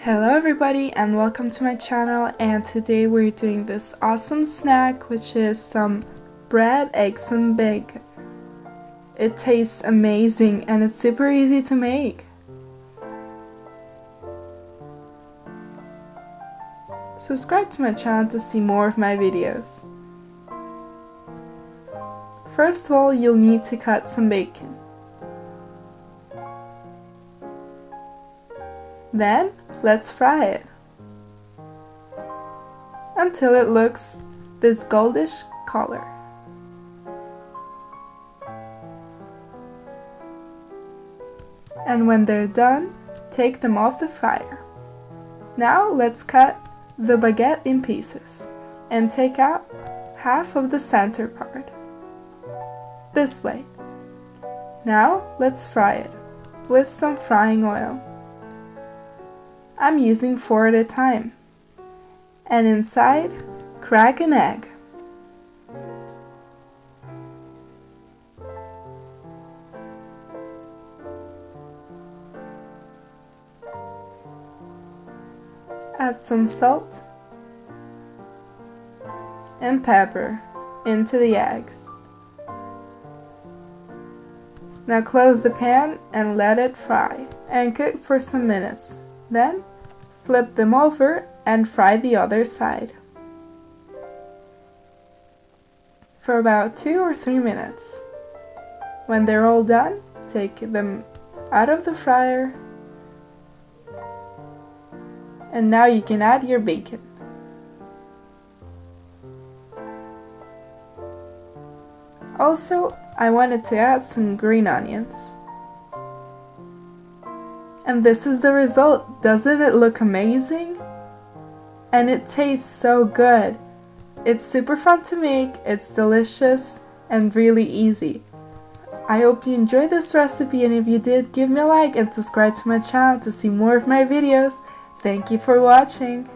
Hello everybody and welcome to my channel, and today we're doing this awesome snack which is some bread, eggs and bacon. It tastes amazing and it's super easy to make. Subscribe to my channel to see more of my videos. First of all, you'll need to cut some bacon. Then, let's fry it until it looks this goldish color. And when they're done, take them off the fryer. Now let's cut the baguette in pieces and take out half of the center part. This way. Now let's fry it with some frying oil. I'm using 4 at a time. And inside, crack an egg. Add some salt and pepper into the eggs. Now close the pan and let it fry and cook for some minutes. Then, flip them over and fry the other side for about 2 or 3 minutes. When they're all done, take them out of the fryer, and now you can add your bacon. Also, I wanted to add some green onions. And this is the result. Doesn't it look amazing? And it tastes so good. It's super fun to make, it's delicious, and really easy. I hope you enjoyed this recipe, and if you did, give me a like and subscribe to my channel to see more of my videos. Thank you for watching.